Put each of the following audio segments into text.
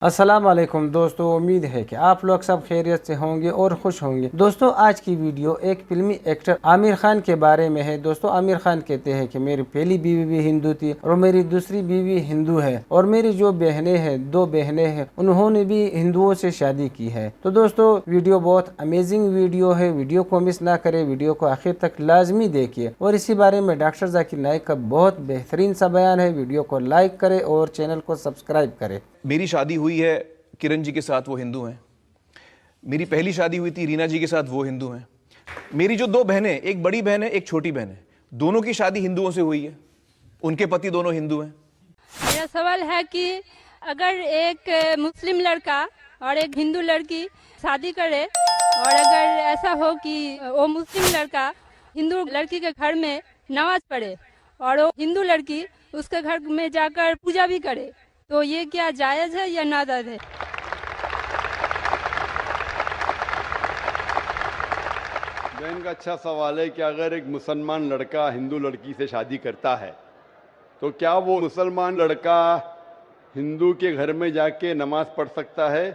السلام علیکم دوستو، امید ہے کہ آپ لوگ سب خیریت سے ہوں گے اور خوش ہوں گے۔ دوستو آج کی ویڈیو ایک فلمی ایکٹر عامر خان کے بارے میں ہے۔ دوستو عامر خان کہتے ہیں کہ میری پہلی بیوی بھی ہندو تھی اور میری دوسری بیوی ہندو ہے، اور میری جو بہنیں ہیں، دو بہنیں ہیں، انہوں نے بھی ہندوؤں سے شادی کی ہے۔ تو دوستو ویڈیو بہت امیزنگ ویڈیو ہے، ویڈیو کو مس نہ کرے، ویڈیو کو آخر تک لازمی دیکھیے، اور اسی بارے میں ڈاکٹر ذاکر نائک کا بہت بہترین سا بیان ہے۔ ویڈیو کو لائک کرے اور چینل کو سبسکرائب کرے۔ میری شادی ہوئی ہے کرن جی کے ساتھ، وہ ہندو ہیں۔ میری پہلی شادی ہوئی تھی رینا جی کے ساتھ، وہ ہندو ہیں۔ میری جو دو بہنیں، ایک بڑی بہن ہے ایک چھوٹی بہن ہے، دونوں کی شادی ہندوؤں سے ہوئی ہے، ان کے پتی دونوں ہندو ہیں۔ میرا سوال ہے کہ اگر ایک مسلم لڑکا اور ایک ہندو لڑکی شادی کرے، اور اگر ایسا ہو کہ وہ مسلم لڑکا ہندو لڑکی کے گھر میں نماز پڑھے اور وہ ہندو لڑکی اس کے گھر میں جا کر پوجا بھی کرے، تو یہ کیا جائز ہے یا ناجائز ہے؟ بہن کا اچھا سوال ہے کہ اگر ایک مسلمان لڑکا ہندو لڑکی سے شادی کرتا ہے تو کیا وہ مسلمان لڑکا ہندو کے گھر میں جا کے نماز پڑھ سکتا ہے،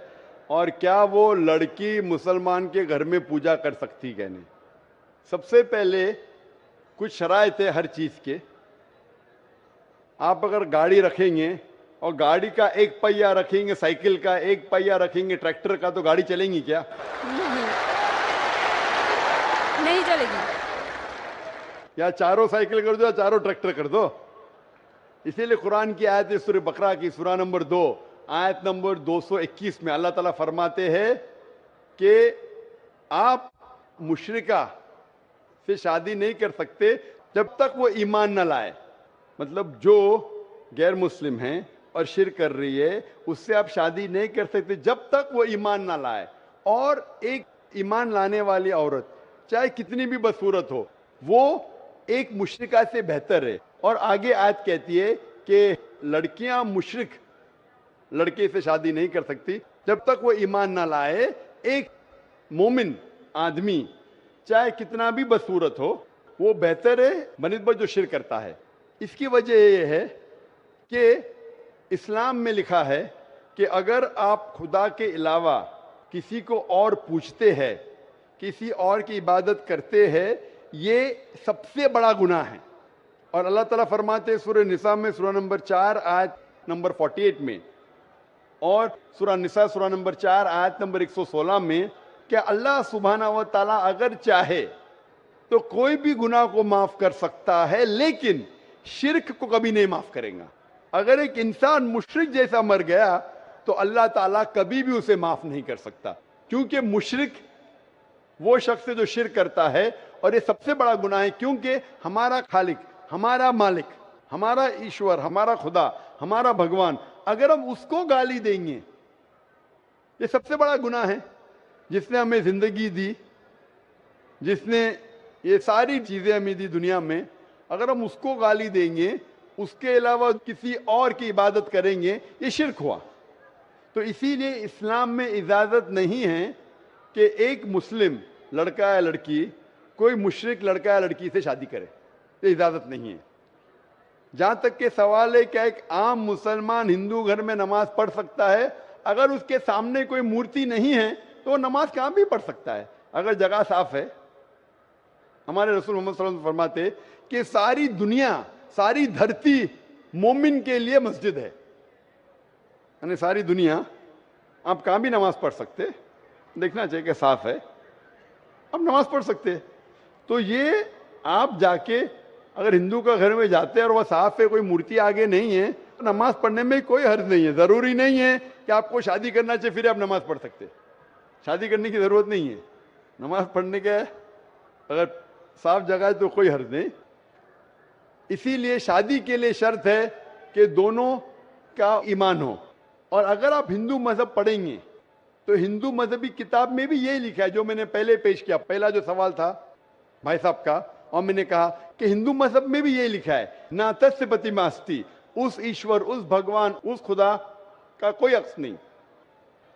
اور کیا وہ لڑکی مسلمان کے گھر میں پوجا کر سکتی کہ نہیں؟ سب سے پہلے کچھ شرائط ہے ہر چیز کے۔ آپ اگر گاڑی رکھیں گے اور گاڑی کا ایک پہیہ رکھیں گے، سائیکل کا ایک پہیہ رکھیں گے، ٹریکٹر کا، تو گاڑی چلیں گی کیا؟ نہیں چلے گی۔ یا چاروں سائیکل کر دو یا چاروں ٹریکٹر کر دو۔ اسی لیے قرآن کی آیت ہے سورہ بقرہ کی سورہ نمبر 2 آیت نمبر 221 میں اللہ تعالیٰ فرماتے ہیں کہ آپ مشرکہ سے شادی نہیں کر سکتے جب تک وہ ایمان نہ لائے۔ مطلب جو غیر مسلم ہیں اور شرک کر رہی ہے اس سے آپ شادی نہیں کر سکتے جب تک وہ ایمان نہ لائے۔ اور ایک ایمان لانے والی عورت چاہے کتنی بھی بدصورت ہو، وہ ایک مشرکہ سے بہتر ہے۔ اور آگے آیت کہتی ہے کہ لڑکیاں مشرک لڑکے سے شادی نہیں کر سکتی جب تک وہ ایمان نہ لائے۔ ایک مومن آدمی چاہے کتنا بھی بدصورت ہو، وہ بہتر ہے بنسبت جو شرک کرتا ہے۔ اس کی وجہ یہ ہے کہ اسلام میں لکھا ہے کہ اگر آپ خدا کے علاوہ کسی کو اور پوچھتے ہیں، کسی اور کی عبادت کرتے ہیں، یہ سب سے بڑا گناہ ہے۔ اور اللہ تعالیٰ فرماتے ہیں سورہ نساء میں سورہ نمبر 4 آیت نمبر 48 میں، اور سورہ نساء سورہ نمبر 4 آیت نمبر 116 میں، کہ اللہ سبحانہ و تعالیٰ اگر چاہے تو کوئی بھی گناہ کو معاف کر سکتا ہے، لیکن شرک کو کبھی نہیں معاف کرے گا۔ اگر ایک انسان مشرک جیسا مر گیا تو اللہ تعالیٰ کبھی بھی اسے معاف نہیں کر سکتا، کیونکہ مشرک وہ شخص ہے جو شرک کرتا ہے، اور یہ سب سے بڑا گناہ ہے، کیونکہ ہمارا خالق، ہمارا مالک، ہمارا ایشور، ہمارا خدا، ہمارا بھگوان، اگر ہم اس کو گالی دیں گے، یہ سب سے بڑا گناہ ہے۔ جس نے ہمیں زندگی دی، جس نے یہ ساری چیزیں ہمیں دی دنیا میں، اگر ہم اس کو گالی دیں گے، اس کے علاوہ کسی اور کی عبادت کریں گے، یہ شرک ہوا۔ تو اسی لیے اسلام میں اجازت نہیں ہے کہ ایک مسلم لڑکا یا لڑکی کوئی مشرک لڑکا یا لڑکی سے شادی کرے، یہ اجازت نہیں ہے۔ جہاں تک کہ سوال ہے کہ ایک عام مسلمان ہندو گھر میں نماز پڑھ سکتا ہے، اگر اس کے سامنے کوئی مورتی نہیں ہے تو وہ نماز کہاں بھی پڑھ سکتا ہے اگر جگہ صاف ہے۔ ہمارے رسول محمد صلی اللہ علیہ وسلم فرماتے کہ ساری دنیا، ساری دھرتی مومن کے لیے مسجد ہے، یعنی ساری دنیا آپ کہاں بھی نماز پڑھ سکتے، دیکھنا چاہیے کہ صاف ہے، آپ نماز پڑھ سکتے۔ تو یہ آپ جا کے اگر ہندو کا گھر میں جاتے ہیں اور وہ صاف ہے، کوئی مورتی آگے نہیں ہے، تو نماز پڑھنے میں کوئی حرج نہیں ہے۔ ضروری نہیں ہے کہ آپ کو شادی کرنا چاہیے پھر آپ نماز پڑھ سکتے، شادی کرنے کی ضرورت نہیں ہے، نماز پڑھنے کا اگر صاف جگہ ہے تو کوئی حرج نہیں۔ اسی لیے شادی کے لیے شرط ہے کہ دونوں کا ایمان ہو۔ اور اگر آپ ہندو مذہب پڑھیں گے تو ہندو مذہبی کتاب میں بھی یہی لکھا ہے جو میں نے پہلے پیش کیا، پہلا جو سوال تھا بھائی صاحب کا، اور میں نے کہا کہ ہندو مذہب میں بھی یہی لکھا ہے، نا تسیہ پرتیماستی، اس ایشور، اس بھگوان، اس خدا کا کوئی عکس نہیں،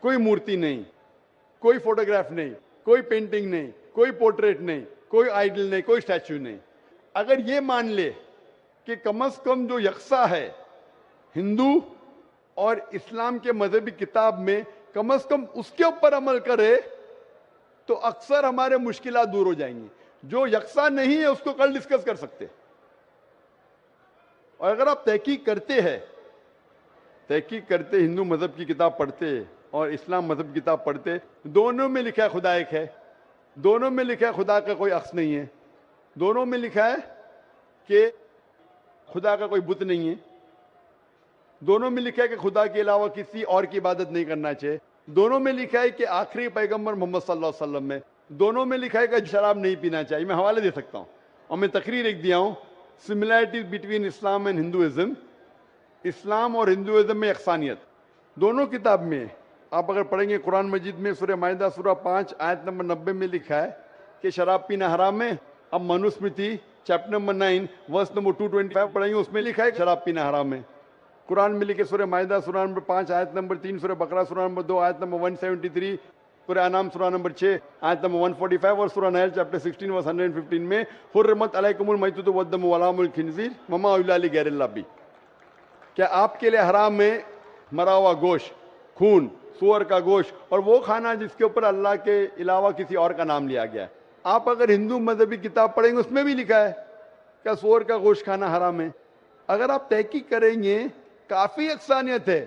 کوئی مورتی نہیں، کوئی فوٹوگراف نہیں، کوئی پینٹنگ نہیں، کوئی پورٹریٹ نہیں، کوئی آئیڈل نہیں، کوئی اسٹیچو نہیں۔ اگر یہ مان لے کہ کم از کم جو یکساں ہے ہندو اور اسلام کے مذہبی کتاب میں کم از کم اس کے اوپر عمل کرے تو اکثر ہمارے مشکلات دور ہو جائیں گی. جو یکساں نہیں ہے اس کو کل ڈسکس کر سکتے. اور اگر آپ تحقیق کرتے ہندو مذہب کی کتاب پڑھتے اور اسلام مذہب کی کتاب پڑھتے, دونوں میں لکھا ہے خدا ایک ہے, دونوں میں لکھا ہے خدا کا کوئی عکس نہیں ہے, دونوں میں لکھا ہے کہ خدا کا کوئی بت نہیں ہے, دونوں میں لکھا ہے کہ خدا کے علاوہ کسی اور کی عبادت نہیں کرنا چاہیے, دونوں میں لکھا ہے کہ آخری پیغمبر محمد صلی اللہ علیہ وسلم میں, دونوں میں لکھا ہے کہ شراب نہیں پینا چاہیے. میں حوالے دے سکتا ہوں اور میں تقریر ایک دیا ہوں, similarities between Islam and Hinduism, اسلام اور ہندوازم میں یکسانیت دونوں کتاب میں. آپ اگر پڑھیں گے قرآن مجید میں سورہ مائدہ سورہ 5 آیت نمبر 90 میں لکھا ہے کہ شراب پینا حرام ہے. اب Manusmriti chapter number 9 verse number 225 پڑھیں گے, اس میں لکھا ہے کہ شراب پینا حرام ہے. قرآن میں لکھے سورہ مائدہ سورہ نمبر 5 آیت نمبر 3, سورہ بقرہ سورہ نمبر 2 آیت نمبر 173, سورہ انعام سورہ نمبر 6 آیت نمبر 145 اور سورہ نحل چیپٹر 16 ورس 115 میں حرمت علیکم المیتۃ والدم ولحم الخنزیر وما اہل لغیر اللہ بھی. کیا آپ کے لیے حرام ہے مرا ہوا گوشت, خون, سور کا گوشت اور وہ کھانا جس کے اوپر اللہ کے علاوہ کسی اور کا نام لیا گیا ہے. آپ اگر ہندو مذہبی کتاب پڑھیں گے اس میں بھی لکھا ہے کہ سور کا گوشت کھانا حرام ہے. اگر آپ تحقیق کریں گے کافی یکسانیت ہے.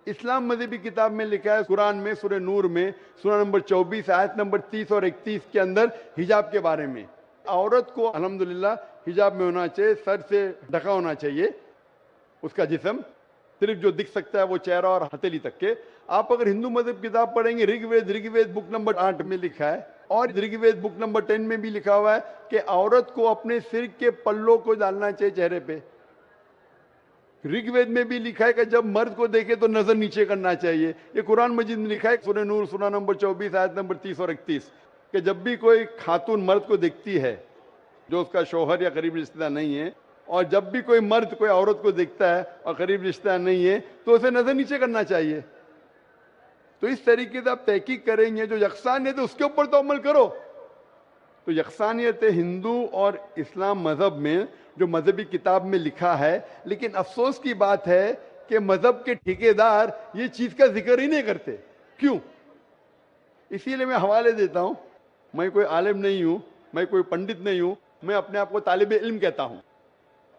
اسلام مذہبی کتاب میں لکھا ہے قرآن میں سورہ نور میں سورہ نمبر 24 آیت نمبر 30 اور 31 کے اندر حجاب کے بارے میں, عورت کو الحمدللہ حجاب میں ہونا چاہیے, سر سے ڈھکا ہونا چاہیے اس کا جسم, صرف جو دکھ سکتا ہے وہ چہرہ اور ہتھیلی تک کے. آپ اگر ہندو مذہب کتاب پڑھیں گے رگ وید بک نمبر 8 میں لکھا ہے اور رگ وید بک نمبر 10 میں بھی لکھا ہوا ہے کہ عورت کو اپنے سر کے پلوں کو ڈالنا چاہیے چہرے پہ. رگ وید میں بھی لکھا ہے کہ جب مرد کو دیکھے تو نظر نیچے کرنا چاہیے. یہ قرآن مجید میں لکھا ہے سورہ نور سورہ نمبر 24 آیت نمبر 30 اور 31 کہ جب بھی کوئی خاتون مرد کو دیکھتی ہے جو اس کا شوہر یا قریب رشتہ دار نہیں ہے, اور جب بھی کوئی مرد کوئی عورت کو دیکھتا ہے اور قریب رشتہ دار نہیں ہے تو اسے نظر نیچے کرنا چاہیے. تو اس طریقے سے آپ تحقیق کریں گے جو یکسانیت ہے اس کے اوپر تو عمل کرو. تو یکسانیت ہندو اور اسلام مذہب میں جو مذہبی کتاب میں لکھا ہے, لیکن افسوس کی بات ہے کہ مذہب کے ٹھیکیدار یہ چیز کا ذکر ہی نہیں کرتے. کیوں؟ اسی لیے میں حوالے دیتا ہوں. میں کوئی عالم نہیں ہوں, میں کوئی پنڈت نہیں ہوں, میں اپنے آپ کو طالب علم کہتا ہوں,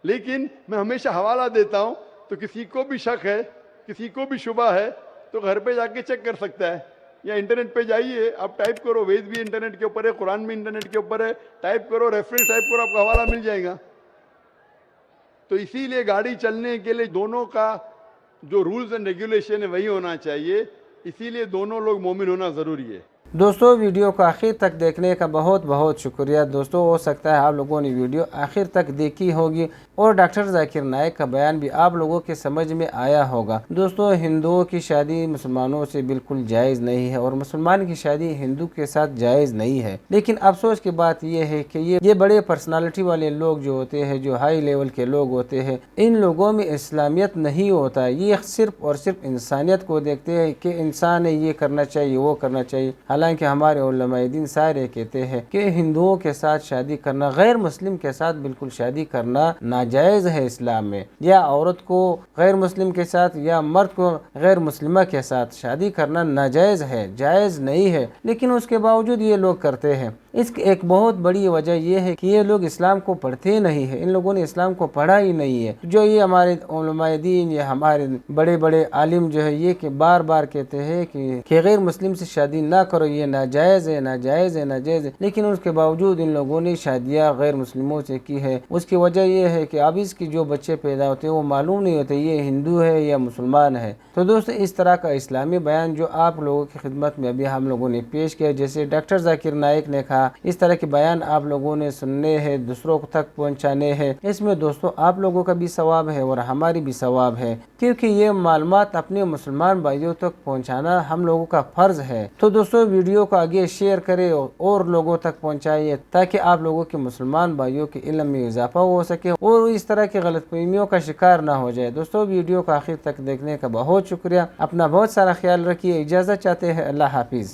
لیکن میں ہمیشہ حوالہ دیتا ہوں. تو کسی کو بھی شک ہے, کسی کو بھی شبہ ہے تو گھر پہ جا کے چیک کر سکتا ہے, یا انٹرنیٹ پہ جائیے, آپ ٹائپ کرو, وید بھی انٹرنیٹ کے اوپر ہے, قرآن بھی انٹرنیٹ کے اوپر ہے, ٹائپ کرو, ریفرنس ٹائپ کرو, آپ کو حوالہ مل جائے گا. تو اسی لیے گاڑی چلنے کے لیے دونوں کا جو رولز اینڈ ریگولیشن ہے وہی ہونا چاہیے. اسی لیے دونوں لوگ مومن ہونا ضروری ہے. دوستوں ویڈیو کو آخر تک دیکھنے کا بہت بہت شکریہ. دوستوں ہو سکتا ہے آپ لوگوں نے ویڈیو آخر تک دیکھی ہوگی اور ڈاکٹر ذاکر نائک کا بیان بھی آپ لوگوں کے سمجھ میں آیا ہوگا. دوستوں ہندوؤں کی شادی مسلمانوں سے بالکل جائز نہیں ہے اور مسلمان کی شادی ہندو کے ساتھ جائز نہیں ہے. لیکن افسوس کی بات یہ ہے کہ یہ بڑے پرسنالٹی والے لوگ جو ہوتے ہیں, جو ہائی لیول کے لوگ ہوتے ہیں, ان لوگوں میں اسلامیت نہیں ہوتا. یہ صرف اور صرف انسانیت کو دیکھتے ہیں کہ انسان ہے, یہ کرنا چاہیے, وہ کرنا چاہیے. حالانکہ ہمارے علماء دین سارے کہتے ہیں کہ ہندوؤں کے ساتھ شادی کرنا, غیر مسلم کے ساتھ بالکل شادی کرنا ناجائز ہے اسلام میں. یا عورت کو غیر مسلم کے ساتھ یا مرد کو غیر مسلمہ کے ساتھ شادی کرنا ناجائز ہے, جائز نہیں ہے. لیکن اس کے باوجود یہ لوگ کرتے ہیں. اس کی ایک بہت بڑی وجہ یہ ہے کہ یہ لوگ اسلام کو پڑھتے نہیں ہیں. ان لوگوں نے اسلام کو پڑھا ہی نہیں ہے. جو یہ ہمارے علماء دین یا ہمارے بڑے بڑے عالم جو ہے یہ کہ بار بار کہتے ہیں کہ غیر مسلم سے شادی نہ کرو, یہ ناجائز ہے, ناجائز ہے, ناجائز ہے. لیکن اس کے باوجود ان لوگوں نے شادیاں غیر مسلموں سے کی ہے. اس کی وجہ یہ ہے کہ اب اس کی جو بچے پیدا ہوتے ہیں وہ معلوم نہیں ہوتے یہ ہندو ہے یا مسلمان ہے. تو دوستو اس طرح کا اسلامی بیان جو آپ لوگوں کی خدمت میں ابھی ہم لوگوں نے پیش کیا, جیسے ڈاکٹر ذاکر نائک نے کہا, اس طرح کے بیان آپ لوگوں نے سننے ہیں, دوسروں تک پہنچانے ہیں. اس میں دوستو آپ لوگوں کا بھی ثواب ہے اور ہماری بھی ثواب ہے, کیونکہ یہ معلومات اپنے مسلمان بھائیوں تک پہنچانا ہم لوگوں کا فرض ہے. تو دوستو ویڈیو کو آگے شیئر کرے اور لوگوں تک پہنچائیے تاکہ آپ لوگوں کے مسلمان بھائیوں کے علم میں اضافہ ہو سکے اور اس طرح کی غلط فہمیوں کا شکار نہ ہو جائے. دوستو ویڈیو کو آخر تک دیکھنے کا بہت شکریہ. اپنا بہت سارا خیال رکھیے. اجازت چاہتے ہیں. اللہ حافظ.